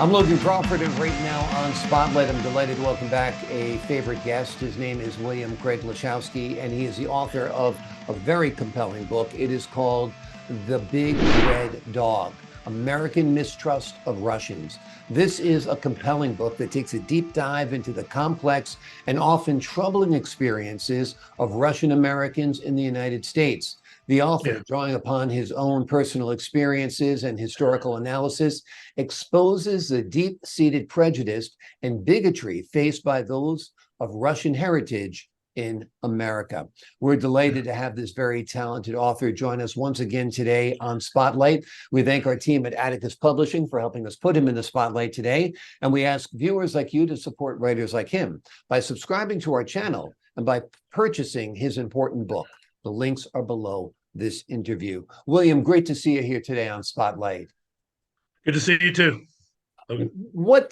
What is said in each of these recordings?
I'm Logan Crawford, and right now on Spotlight, I'm delighted to welcome back a favorite guest. His name is William Craig Lachowsky, and he is the author of a very compelling book. It is called The Big Red Dog: American Mistrust of Russians. This is a compelling book that takes a deep dive into the complex and often troubling experiences of Russian Americans in the United States. The author, drawing upon his own personal experiences and historical analysis, exposes the deep-seated prejudice and bigotry faced by those of Russian heritage in America. We're delighted to have this very talented author join us once again today on Spotlight. We thank our team at Atticus Publishing for helping us put him in the spotlight today. And we ask viewers like you to support writers like him by subscribing to our channel and by purchasing his important book. The links are below this interview. William, great to see you here today on Spotlight. Good to see you too. Okay. What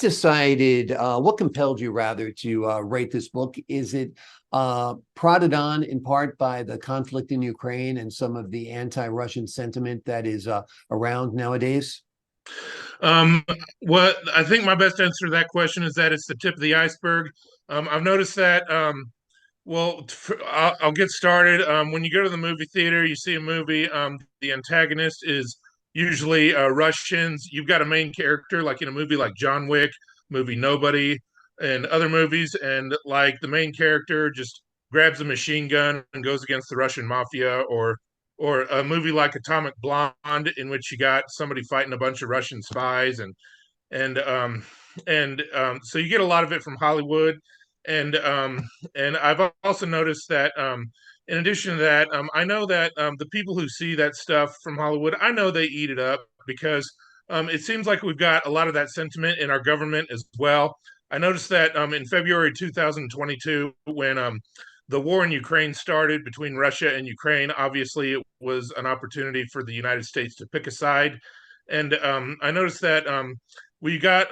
compelled you rather to write this book? Is it prodded on in part by the conflict in Ukraine and some of the anti-Russian sentiment that is around nowadays? What I think my best answer to that question is that it's the tip of the iceberg. I've noticed that. I'll get started. When you go to the movie theater, you see a movie. The antagonist is usually Russians. You've got a main character, like in a movie like John Wick, movie Nobody, and other movies, and like the main character just grabs a machine gun and goes against the Russian mafia, or a movie like Atomic Blonde, in which you got somebody fighting a bunch of Russian spies, and so you get a lot of it from Hollywood, and I've also noticed that in addition to that, I know that the people who see that stuff from Hollywood, I know they eat it up because it seems like we've got a lot of that sentiment in our government as well. I noticed that in February 2022, when the war in Ukraine started between Russia and Ukraine, obviously it was an opportunity for the United States to pick a side. And I noticed that we got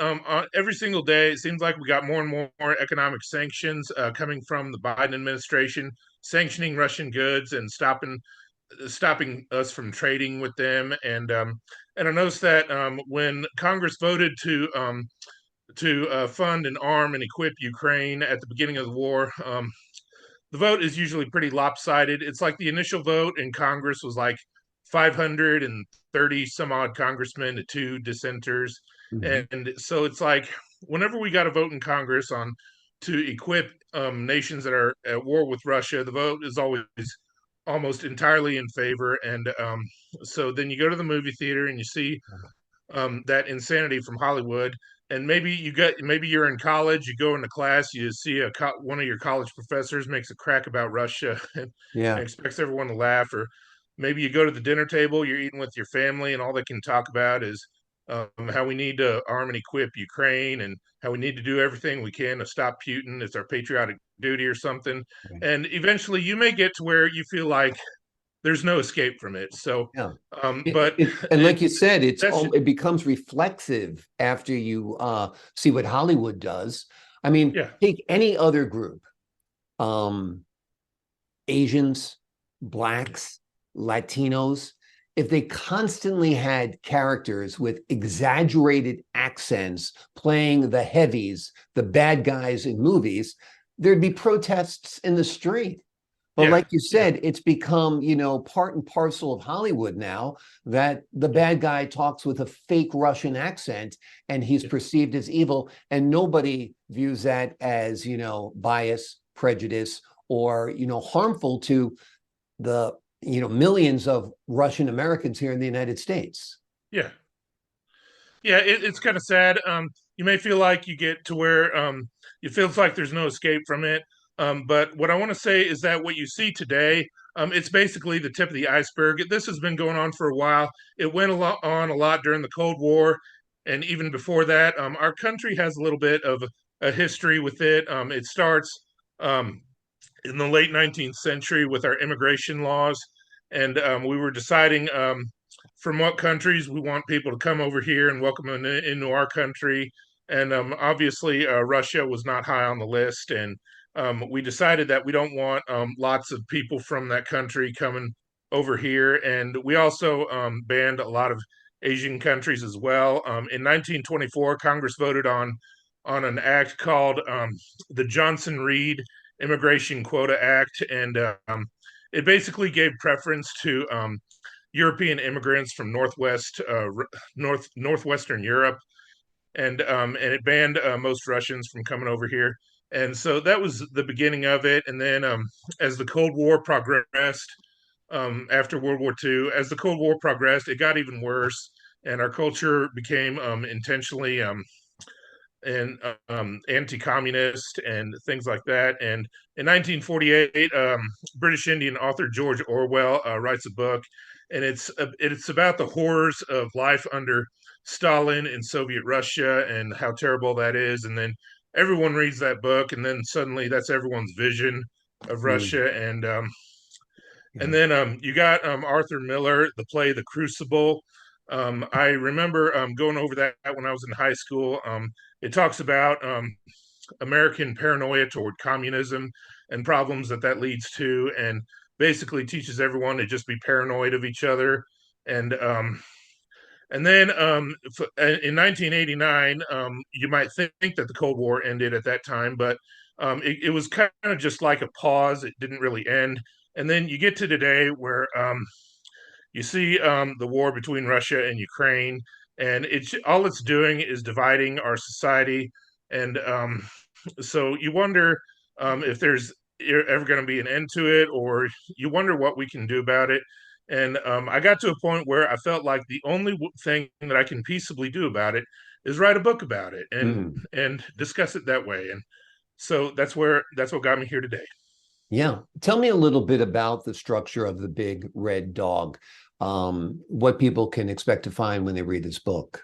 every single day, it seems like we got more and more economic sanctions coming from the Biden administration, sanctioning Russian goods and stopping us from trading with them. And I noticed that when Congress voted to fund and arm and equip Ukraine at the beginning of the war, the vote is usually pretty lopsided. It's like the initial vote in Congress was like 530 some odd congressmen to two dissenters. Mm-hmm. And so it's like whenever we got a vote in Congress on to equip nations that are at war with Russia, the vote is always almost entirely in favor. And so then you go to the movie theater and you see that insanity from Hollywood. And maybe you're in college, you go into class, you see one of your college professors makes a crack about Russia and Yeah. expects everyone to laugh, or maybe you go to the dinner table, you're eating with your family, and all they can talk about is how we need to arm and equip Ukraine and how we need to do everything we can to stop Putin. It's our patriotic duty or something. Right. And eventually, you may get to where you feel like there's no escape from it. So, Yeah. but And like you said, that's it becomes reflexive after you see what Hollywood does. I mean, yeah. take any other group, um, Asians, Blacks, Latinos, if they constantly had characters with exaggerated accents playing the heavies, the bad guys in movies, there'd be protests in the street. But Yeah, like you yeah, said, it's become, part and parcel of Hollywood now that the bad guy talks with a fake Russian accent and he's yeah, perceived as evil. And nobody views that as, bias, prejudice, or, harmful to the, millions of Russian Americans here in the United States. yeah, yeah. It's kind of sad. You may feel like you get to where it feels like there's no escape from it. But what I want to say is that what you see today, it's basically the tip of the iceberg. This has been going on for a while. It went on a lot during the Cold War, and even before that. Our country has a little bit of a history with it. It starts um, in the late 19th century with our immigration laws, and we were deciding from what countries we want people to come over here and welcome them into our country. And obviously, Russia was not high on the list, and we decided that we don't want lots of people from that country coming over here. And we also banned a lot of Asian countries as well. In 1924, Congress voted on an act called the Johnson-Reed Immigration Quota Act, and it basically gave preference to European immigrants from northwestern Europe, and it banned most Russians from coming over here. And so that was the beginning of it. And then as the Cold War progressed, after World War II, as the Cold War progressed, it got even worse, and our culture became intentionally and anti-communist and things like that. And in 1948, British Indian author George Orwell writes a book, and it's about the horrors of life under Stalin in Soviet Russia and how terrible that is. And then everyone reads that book, and then suddenly that's everyone's vision of Mm, Russia. yeah. And then you got Arthur Miller, the play The Crucible. I remember going over that when I was in high school. It talks about American paranoia toward communism and problems that leads to, and basically teaches everyone to just be paranoid of each other. And and then in 1989, you might think that the Cold War ended at that time, but it was kind of just like a pause. It didn't really end. And then you get to today where you see the war between Russia and Ukraine, and it's all it's doing is dividing our society. And so you wonder if there's ever going to be an end to it, or you wonder what we can do about it. And I got to a point where I felt like the only thing that I can peaceably do about it is write a book about it Mm. and discuss it that way. And so that's what got me here today. Yeah. Tell me a little bit about the structure of the big red dog, what people can expect to find when they read this book.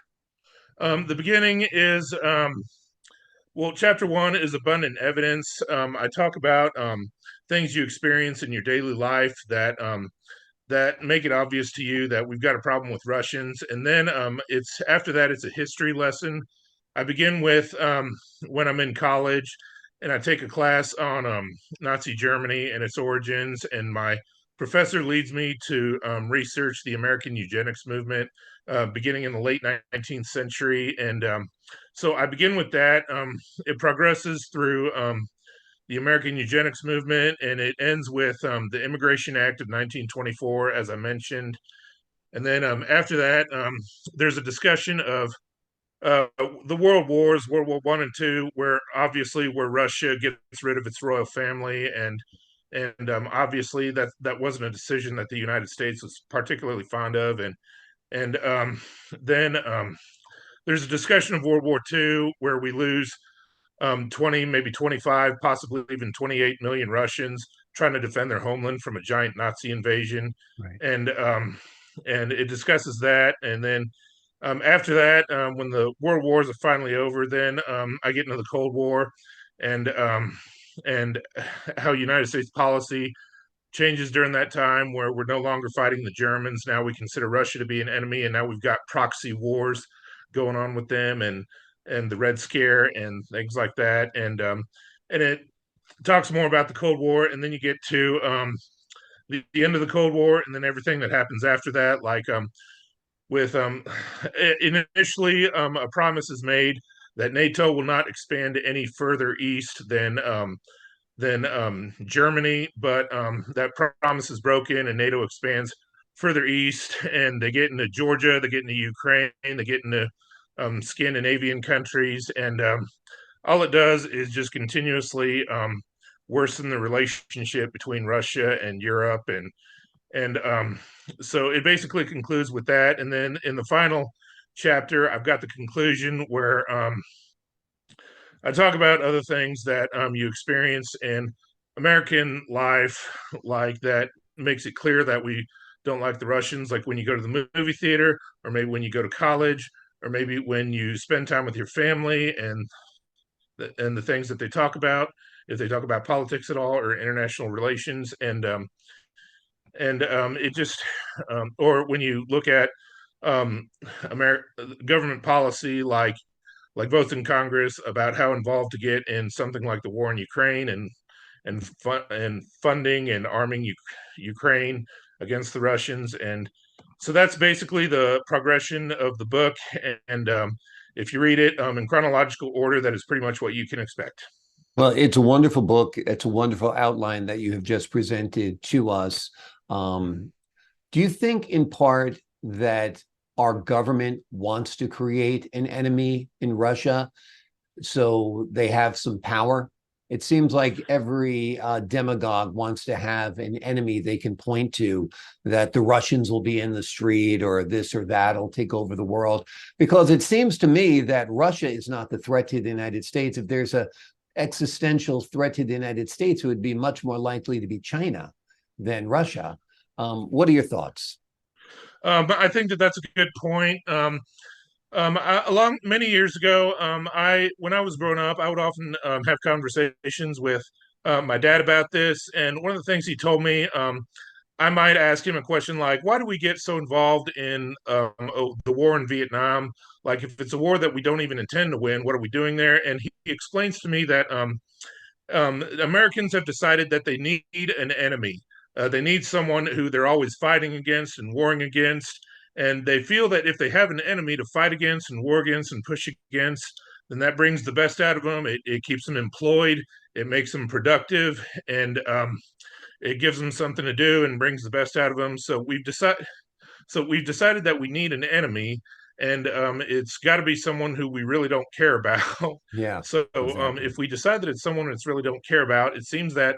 The beginning is well, chapter one is abundant evidence. I talk about things you experience in your daily life that make it obvious to you that we've got a problem with Russians. And then it's after that, it's a history lesson. I begin with when I'm in college and I take a class on Nazi Germany and its origins, and my professor leads me to research the American eugenics movement beginning in the late 19th century. And so I begin with that. It progresses through the American eugenics movement, and it ends with the Immigration Act of 1924, as I mentioned. And then after that, there's a discussion of the world wars, World War One and Two, where Russia gets rid of its royal family, and obviously that wasn't a decision that the United States was particularly fond of, and then there's a discussion of World War Two where we lose 20, maybe 25, possibly even 28 million Russians trying to defend their homeland from a giant Nazi invasion. Right. And it discusses that. And then after that, when the world wars are finally over, then I get into the Cold War and and how United States policy changes during that time, where we're no longer fighting the Germans. Now we consider Russia to be an enemy, and now we've got proxy wars going on with them, and the Red Scare and things like that. And it talks more about the Cold War, and then you get to the end of the Cold War, and then everything that happens after that, like with initially a promise is made that NATO will not expand any further east than Germany, but that promise is broken, and NATO expands further east, and they get into Georgia, they get into Ukraine, they get into Scandinavian countries, and all it does is just continuously worsen the relationship between Russia and Europe, and so it basically concludes with that. And then in the final chapter, I've got the conclusion where I talk about other things that you experience in American life, like that makes it clear that we don't like the Russians, like when you go to the movie theater, or maybe when you go to college, or maybe when you spend time with your family, and the things that they talk about, if they talk about politics at all or international relations, and it just or when you look at um, government policy, like votes in Congress about how involved to get in something like the war in Ukraine, and funding and arming Ukraine against the Russians, So that's basically the progression of the book, and if you read it in chronological order, that is pretty much what you can expect. Well, it's a wonderful book. It's a wonderful outline that you have just presented to us. Um, do you think, in part, that our government wants to create an enemy in Russia so they have some power? It seems like every demagogue wants to have an enemy they can point to, that the Russians will be in the street or this or that will take over the world. Because it seems to me that Russia is not the threat to the United States. If there's a existential threat to the United States, it would be much more likely to be China than Russia. What are your thoughts? But I think that that's a good point. Along many years ago, I when I was growing up, I would often have conversations with my dad about this, and one of the things he told me, I might ask him a question like, "Why do we get so involved in the war in Vietnam? Like, if it's a war that we don't even intend to win, what are we doing there?" And he explains to me that Americans have decided that they need an enemy. They need someone who they're always fighting against and warring against. And they feel that if they have an enemy to fight against and war against and push against, then that brings the best out of them. It keeps them employed, it makes them productive, and it gives them something to do and brings the best out of them. So we've decided that we need an enemy, and it's got to be someone who we really don't care about. Yeah, So exactly. if we decide that it's someone that's really don't care about, it seems that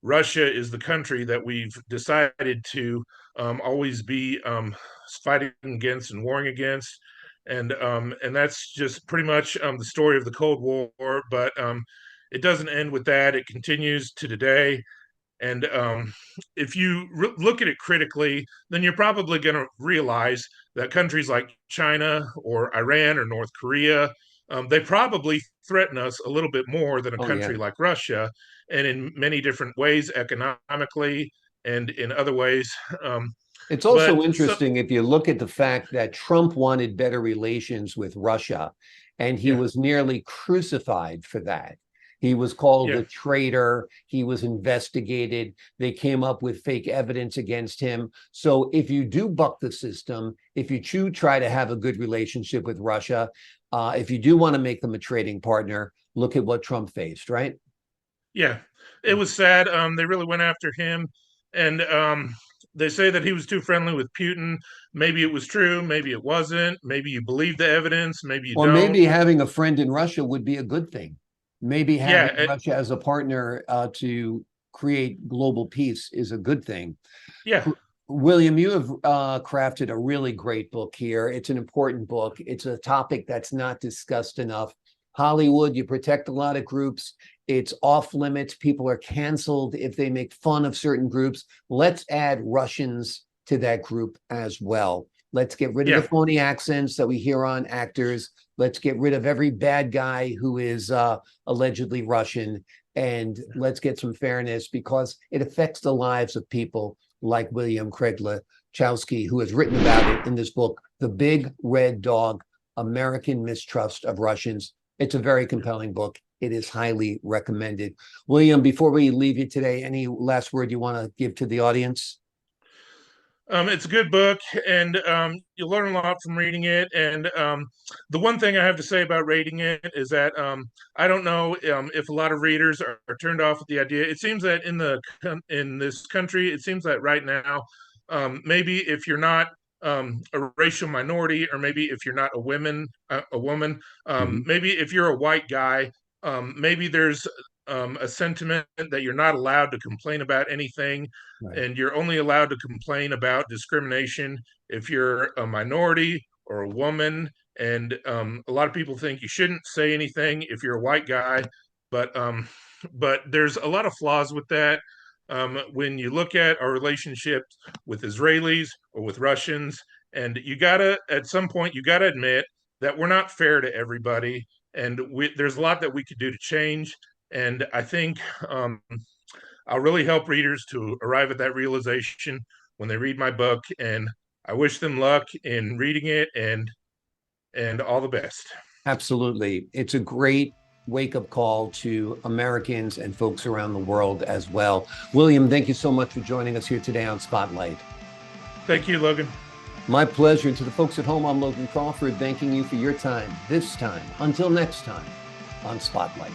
Russia is the country that we've decided to always be fighting against and warring against, and that's just pretty much the story of the Cold War. But it doesn't end with that; it continues to today. And if you look at it critically, then you're probably going to realize that countries like China or Iran or North Korea, they probably threaten us a little bit more than a Oh, yeah. country like Russia, and in many different ways, economically and in other ways. Um, It's but also so, interesting if you look at the fact that Trump wanted better relations with Russia, and he yeah, was nearly crucified for that. He was called yeah, a traitor. He was investigated. They came up with fake evidence against him. So if you do buck the system, if you do try to have a good relationship with Russia, if you do want to make them a trading partner, look at what Trump faced, right? yeah. It was sad. They really went after him, and they say that he was too friendly with Putin. Maybe it was true. Maybe it wasn't. Maybe you believe the evidence. Maybe you Or don't. maybe having a friend in Russia would be a good thing. Maybe Yeah, having Russia as a partner to create global peace is a good thing. yeah, William, you have crafted a really great book here. It's an important book. It's a topic that's not discussed enough. Hollywood, you protect a lot of groups. It's off limits. People are canceled if they make fun of certain groups. Let's add Russians to that group as well. Let's get rid of the yeah, phony accents that we hear on actors. Let's get rid of every bad guy who is allegedly Russian. And let's get some fairness because it affects the lives of people like William Craig Lachowsky, who has written about it in this book, The Big Red Dog, American Mistrust of Russians. It's a very compelling book. It is highly recommended. William, before we leave you today, any last word you want to give to the audience? it's a good book, and you'll learn a lot from reading it. And the one thing I have to say about reading it is that I don't know if a lot of readers are turned off with the idea. It seems that in this country, it seems that right now, maybe if you're not a racial minority, or maybe if you're not a woman, Mhm. maybe if you're a white guy, maybe there's a sentiment that you're not allowed to complain about anything, Right. and you're only allowed to complain about discrimination if you're a minority or a woman. And a lot of people think you shouldn't say anything if you're a white guy, but there's a lot of flaws with that. When you look at our relationships with Israelis or with Russians, and you gotta at some point you gotta admit that we're not fair to everybody, and there's a lot that we could do to change. And I think I'll really help readers to arrive at that realization when they read my book. And I wish them luck in reading it, and all the best. Absolutely. It's a great wake up call to Americans and folks around the world as well. William, thank you so much for joining us here today on Spotlight. Thank you, Logan. My pleasure. And to the folks at home, I'm Logan Crawford, thanking you for your time this time. Until next time on Spotlight.